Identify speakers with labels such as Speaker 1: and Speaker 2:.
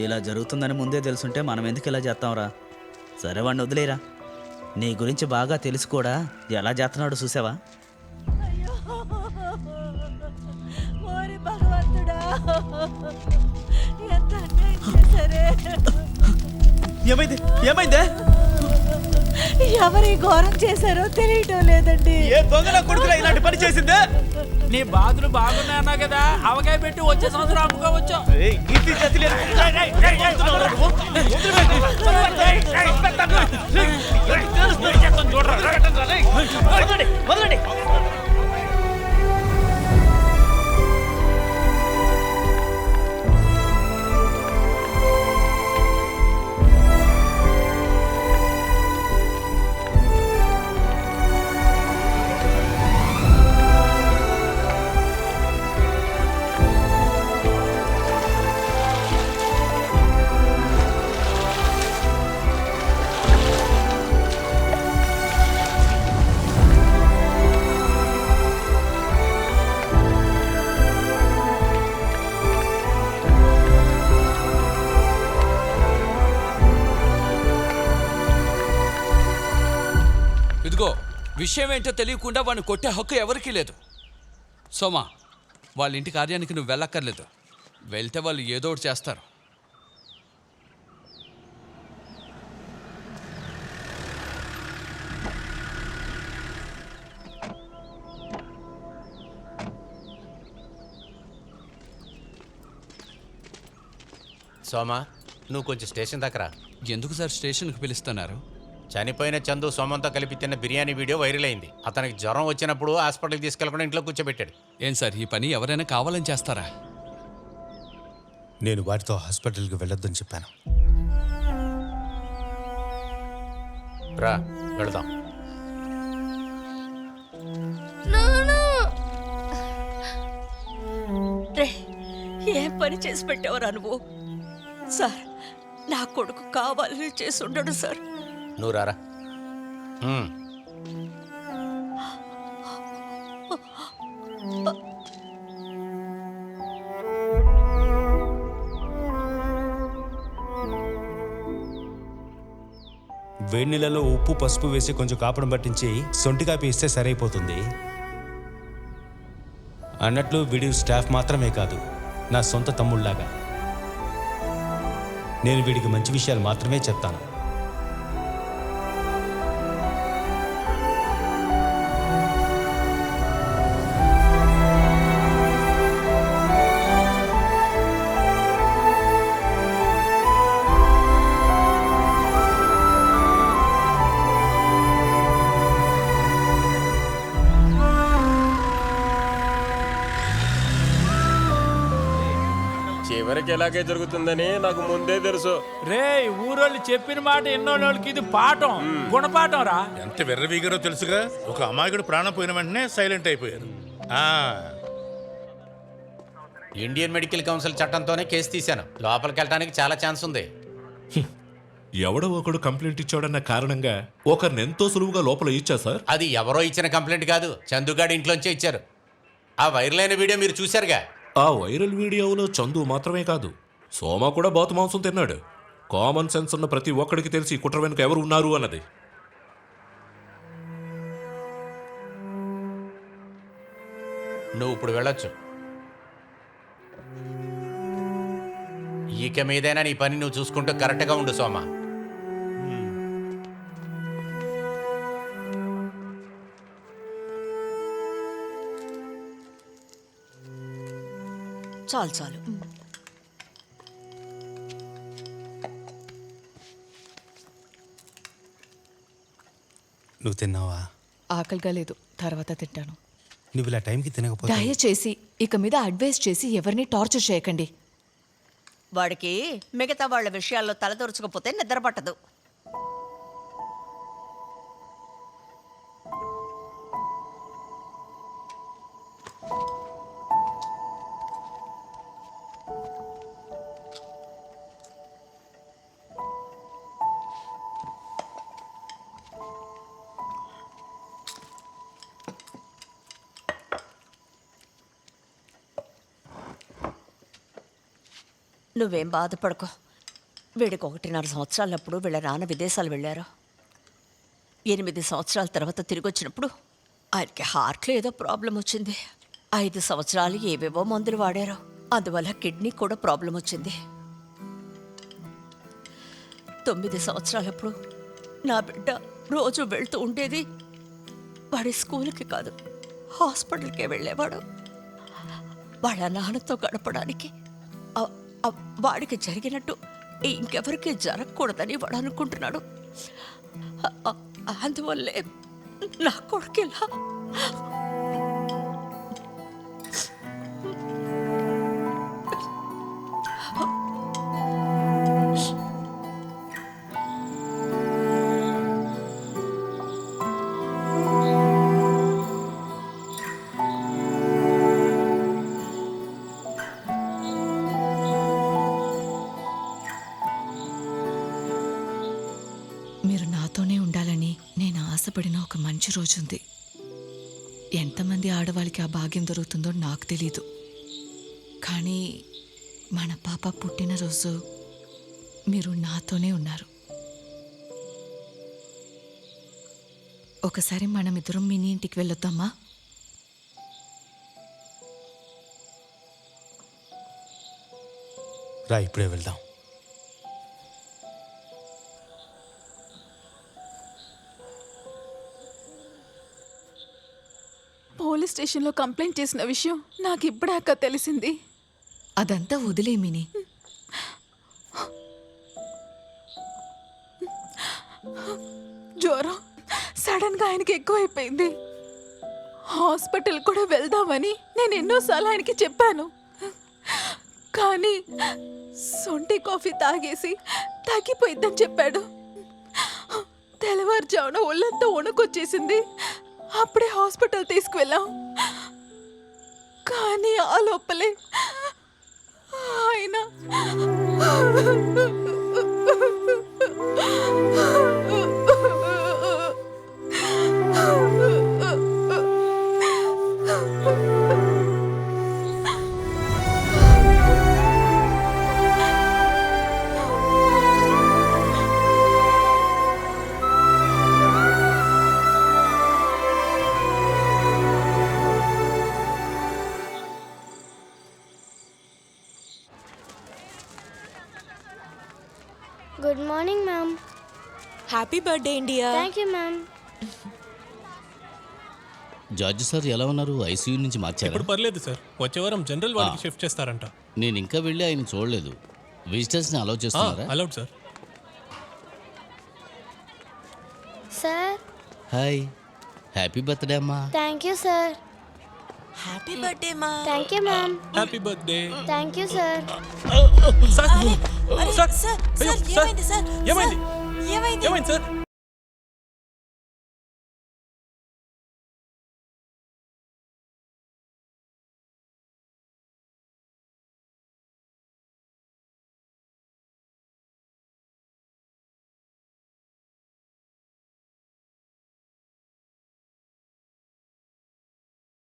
Speaker 1: ఇలా జరుగుతుందని ముందే తెలుసుంటే మనం ఎందుకు ఇలా చేస్తాంరా? సరే వాడిని వదిలేరా. నీ గురించి బాగా తెలిసి కూడా ఎలా చేస్తున్నాడో చూసావా?
Speaker 2: అయ్యో ఓరి భగవంతుడా, ఎంత అన్యాయం చేశారే.
Speaker 1: ఏమైంది? ఏమైందే?
Speaker 2: ఎవరి ఘోరం చేశారో తెలియటం లేదండి.
Speaker 1: ఏ దొంగల కొడుకులా ఇలాంటి పని చేసిందే?
Speaker 3: నీ బాధలు బాగున్నాయన్నా కదా, అవకాయ పెట్టి వచ్చే సంవత్సరం అమ్ముకోవచ్చు. ఇదిగో విషయం ఏంటో తెలియకుండా వాడిని కొట్టే హక్కు ఎవరికీ లేదు. సోమా, వాళ్ళ ఇంటి కార్యానికి నువ్వు వెళ్ళక్కర్లేదు. వెళ్తే వాళ్ళు ఏదో ఒకటి చేస్తారు.
Speaker 4: సోమా, నువ్వు కొంచెం స్టేషన్ దగ్గర.
Speaker 3: ఎందుకు సార్ స్టేషన్కి పిలుస్తున్నారు?
Speaker 4: చనిపోయిన చందు సోమంతో కలిపి తిన్న బిర్యానీ వీడియో వైరల్ అయింది. అతనికి జ్వరం వచ్చినప్పుడు హాస్పిటల్కి తీసుకెళ్లకుండా ఇంట్లో కూర్చోబెట్టాడు.
Speaker 3: ఏం సార్, ఈ పని ఎవరైనా కావాలని చేస్తారా?
Speaker 5: నేను వాటితో హాస్పిటల్కి వెళ్ళొద్దని చెప్పాను.
Speaker 4: రా వెళదాం.
Speaker 2: రే, ఏం పని చేసి పెట్టేవరా నువ్వు? సార్, నా కొడుకు కావాలని చేసి ఉండడు సార్.
Speaker 4: నువ్వు రారా.
Speaker 5: వేడి నీళ్ళలో ఉప్పు పసుపు వేసి కొంచెం కాపడం పట్టించి సొంటి కాపీ ఇస్తే సరైపోతుంది. అన్నట్లు వీడి స్టాఫ్ మాత్రమే కాదు, నా సొంత తమ్ముళ్లాగా. నేను వీడికి మంచి విషయాలు మాత్రమే చెప్తాను.
Speaker 6: చివరికి ఎలాగే జరుగుతుందని నాకు ముందే తెలుసు.
Speaker 3: రే, ఊరోళ్ళు చెప్పిన మాట ఎన్నోళ్ళకి ఇది పాఠం, గుణపాఠం రా.
Speaker 7: ఎంత వెర్రవీగారో తెలుసుగా. ఒక అమాయకుడు ప్రాణం పోయిన వెంటనే సైలెంట్ అయిపోయారు.
Speaker 4: ఇండియన్ మెడికల్ కౌన్సిల్ చట్టంతోనే కేసు తీశాను. లోపలికి వెళ్ళడానికి చాలా ఛాన్స్ ఉంది.
Speaker 8: ఎవడో ఒకడు కంప్లైంట్ ఇచ్చాడన్న కారణంగా ఒకరిని ఎంతో సులువుగా లోపల ఇచ్చా సార్.
Speaker 4: అది ఎవరో ఇచ్చిన కంప్లైంట్ కాదు, చందుగాడి ఇంట్లోంచే ఇచ్చారు. ఆ వైరల్ అయిన వీడియో మీరు చూశారుగా.
Speaker 8: ఆ వైరల్ వీడియోలో చందు మాత్రమే కాదు, సోమ కూడా బాతు మాంసం తిన్నాడు. కామన్ సెన్స్ ఉన్న ప్రతి ఒక్కడికి తెలిసి కుట్ర వెనుక ఎవరు ఉన్నారు అన్నది.
Speaker 4: నువ్వు ఇప్పుడు వెళ్ళొచ్చు. ఇక మీదైనా నీ పని నువ్వు చూసుకుంటూ కరెక్ట్గా ఉండు సోమ.
Speaker 2: చాలు చాలు.
Speaker 5: నువ్వు తిన్నావా?
Speaker 9: ఆకలిగా లేదు, తర్వాత తింటాను.
Speaker 5: నువ్వు ఇలా టైంకి తినకపోతే
Speaker 9: దయచేసి ఇక మీద అడ్వైస్ చేసి ఎవరిని టార్చర్ చేయకండి.
Speaker 2: వాడికి మిగతా వాళ్ళ విషయాల్లో తలదూర్చకపోతే నిద్ర పట్టదు. నువ్వేం బాధపడకో. వీడికి 1.5 సంవత్సరాలప్పుడు వీళ్ళ నాన్న విదేశాలు వెళ్ళారు. 8 సంవత్సరాల తర్వాత తిరిగి వచ్చినప్పుడు ఆయనకి హార్ట్లో ఏదో ప్రాబ్లం వచ్చింది. 5 సంవత్సరాలు ఏవేవో మందులు వాడారు. అందువల్ల కిడ్నీ కూడా ప్రాబ్లం వచ్చింది. 9 సంవత్సరాలప్పుడు నా బిడ్డ రోజు వెళ్తూ ఉండేది. వాడి స్కూల్కి కాదు, హాస్పిటల్కే వెళ్ళేవాడు. వాళ్ళ నాన్నతో గడపడానికి వాడికి జరిగినట్టు ఇంకెవరికి జరగకూడదని వాడు అనుకుంటున్నాడు. అందువల్లే నా కొడుకు ఇలా.
Speaker 9: మీరు నాతోనే ఉండాలని నేను ఆశపడిన ఒక మంచి రోజుంది. ఎంతమంది ఆడవాళ్ళకి ఆ భాగ్యం దొరుకుతుందో నాకు తెలీదు. కానీ మన పాప పుట్టినరోజు మీరు నాతోనే ఉన్నారు. ఒకసారి మనమిద్దరం మినీ ఇంటికి వెళ్ళొద్దామా?
Speaker 5: రా, ఇప్పుడే వెళ్దాం.
Speaker 10: పోలీస్ స్టేషన్లో కంప్లైంట్ చేసిన విషయం నాకు ఇప్పుడాక తెలిసింది.
Speaker 9: అదంతా వదిలే మినీ.
Speaker 10: జ్వరం సడన్గా ఆయనకి ఎక్కువైపోయింది. హాస్పిటల్ కూడా వెళ్దామని నేను ఎన్నోసార్లు ఆయనకి చెప్పాను. కానీ సొంటి కాఫీ తాగేసి తగ్గిపోయిద్దని చెప్పాడు. తెల్లవారుజామున ఒళ్ళంతా వణుకొచ్చేసింది. అప్పుడే హాస్పిటల్ తీసుకువెళ్ళాం. కానీ ఆ లోపలే ఆయన
Speaker 11: good morning ma'am.
Speaker 2: Happy birthday India.
Speaker 11: Thank you ma'am.
Speaker 12: George sir ఎలా ఉన్నారు? ఐసీయూ నుంచి మార్చారు.
Speaker 6: ఇప్పుడు పర్లేదు సార్, వచ్చే వారం జనరల్ వార్డుకి షిఫ్ట్ చేస్తారంట.
Speaker 12: నేను ఇంకా వెళ్ళి ఆయన చూడలేదు. విజిటర్స్ని అలౌ చేస్తున్నారా?
Speaker 6: Allowed sir.
Speaker 11: Sir.
Speaker 12: Hi, happy birthday అమ్మా.
Speaker 11: Thank you sir.
Speaker 2: Happy birthday మా.
Speaker 11: Thank you ma'am.
Speaker 6: Happy birthday.
Speaker 11: Thank you sir.
Speaker 6: ఏమైంది సార్? ఏమైంది సార్?